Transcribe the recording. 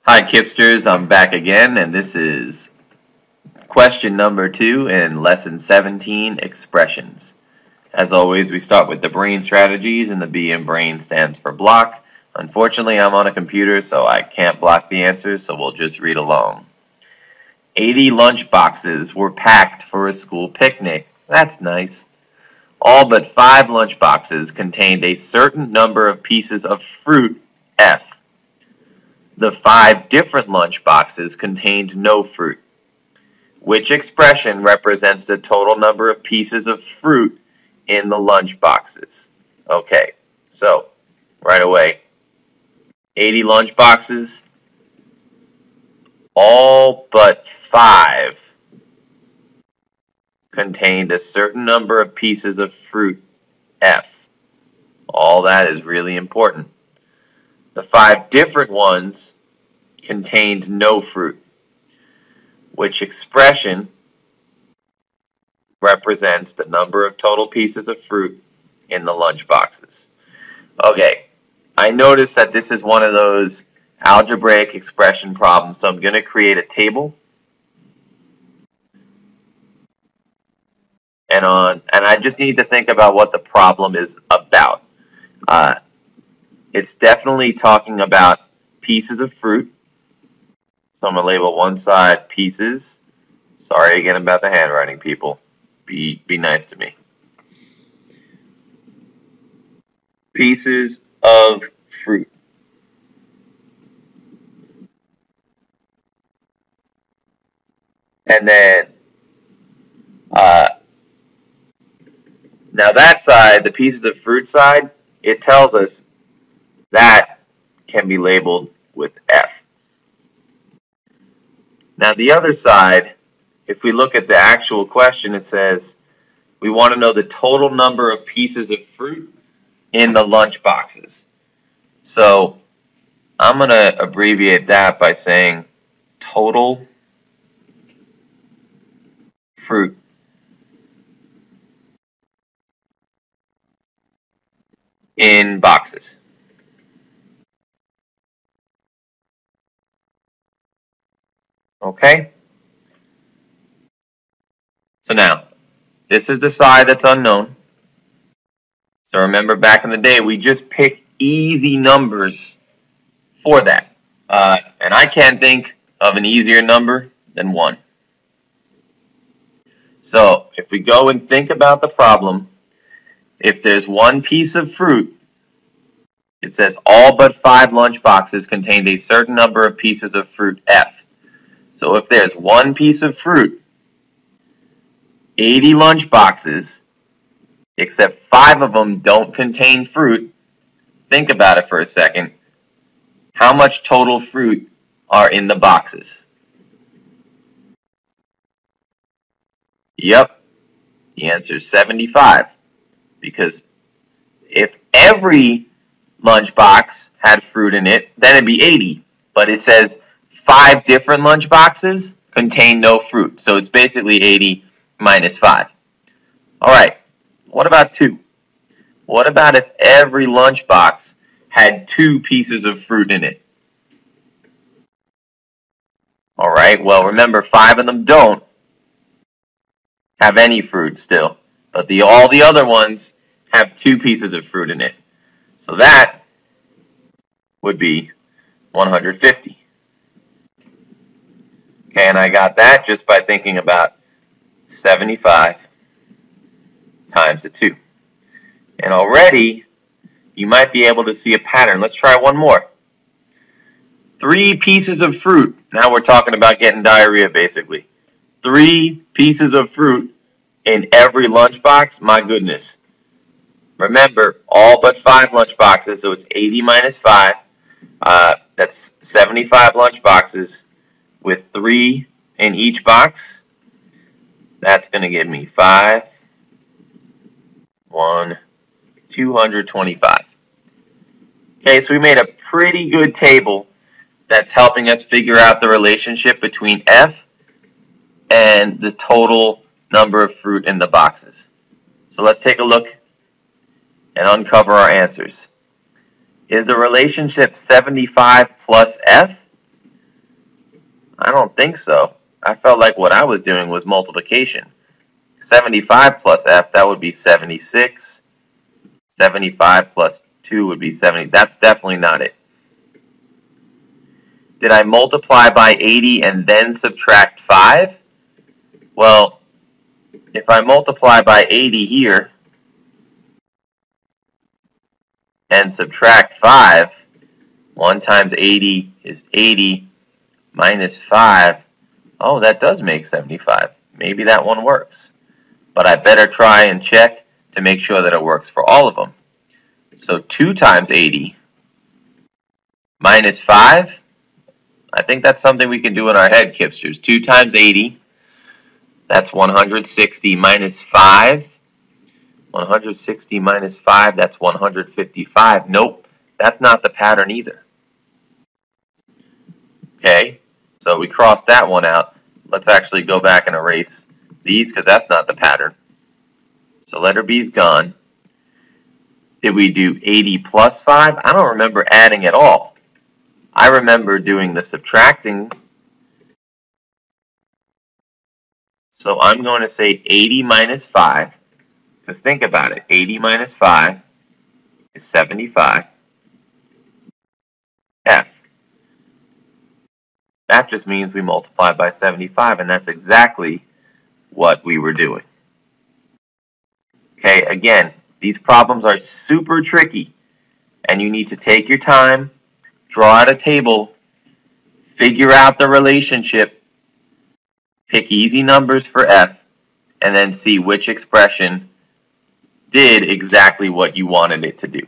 Hi KIPPsters, I'm back again, and this is question number 2 in lesson 17, expressions. As always, we start with the brain strategies, and the B in brain stands for block. Unfortunately, I'm on a computer, so I can't block the answers, so we'll just read along. 80 lunch boxes were packed for a school picnic. That's nice. All but 5 lunch boxes contained a certain number of pieces of fruit, F. The 5 different lunch boxes contained no fruit. Which expression represents the total number of pieces of fruit in the lunch boxes? Okay, so right away, 80 lunch boxes, all but 5 contained a certain number of pieces of fruit, F. All that is really important. The 5 different ones contained no fruit. Which expression represents the number of total pieces of fruit in the lunch boxes? Okay, I noticed that this is one of those algebraic expression problems, so I'm going to create a table. And I just need to think about what the problem is about. It's definitely talking about pieces of fruit. So I'm going to label one side pieces. Sorry again about the handwriting, people. Be nice to me. Pieces of fruit. And then, now that side, the pieces of fruit side, it tells us that can be labeled with F. Now the other side, if we look at the actual question, it says we want to know the total number of pieces of fruit in the lunch boxes. So I'm going to abbreviate that by saying total fruit. In boxes. Okay? So now, this is the side that's unknown. So remember, back in the day, we just picked easy numbers for that. And I can't think of an easier number than 1. So if we go and think about the problem, if there's one piece of fruit, it says all but 5 lunch boxes contained a certain number of pieces of fruit, F. So if there's one piece of fruit, 80 lunch boxes, except 5 of them don't contain fruit. Think about it for a second. How much total fruit are in the boxes? Yep, the answer is 75. Because if every lunch box had fruit in it, then it'd be 80. But it says 5 different lunch boxes contain no fruit. So it's basically 80 minus 5. All right, what about 2? What about if every lunchbox had 2 pieces of fruit in it? All right, well, remember, 5 of them don't have any fruit still, but all the other ones have 2 pieces of fruit in it. So that would be 150. Okay, and I got that just by thinking about 75 times the 2. And already, you might be able to see a pattern. Let's try one more. 3 pieces of fruit. Now we're talking about getting diarrhea, basically. 3 pieces of fruit in every lunchbox. My goodness. Remember, all but 5 lunchboxes, so it's 80 minus 5. That's 75 lunchboxes with 3 in each box. That's going to give me 5, 1, 225. Okay, so we made a pretty good table that's helping us figure out the relationship between F and the total number of fruit in the boxes. So let's take a look and uncover our answers. Is the relationship 75 plus F I don't think so. I felt like what I was doing was multiplication. 75 plus f, that would be 76. 75 plus 2 would be 70. That's definitely not it. Did I multiply by 80 and then subtract 5? Well, if I multiply by 80 here and subtract 5, 1 times 80 is 80 minus 5. Oh, that does make 75. Maybe that one works. But I better try and check to make sure that it works for all of them. So 2 times 80 minus 5, I think that's something we can do in our head, KIPPsters. 2 times 80, that's 160 minus 5. 160 minus 5, that's 155. Nope, that's not the pattern either. Okay, so we crossed that one out. Let's actually go back and erase these because that's not the pattern. So letter B is gone. Did we do 80 plus 5? I don't remember adding at all. I remember doing the subtracting. So I'm going to say 80 minus 5. Because think about it. 80 minus 5 is 75. F. That just means we multiply by 75, and that's exactly what we were doing. Okay, again, these problems are super tricky, and you need to take your time, draw out a table, figure out the relationship, pick easy numbers for F, and then see which expression did exactly what you wanted it to do.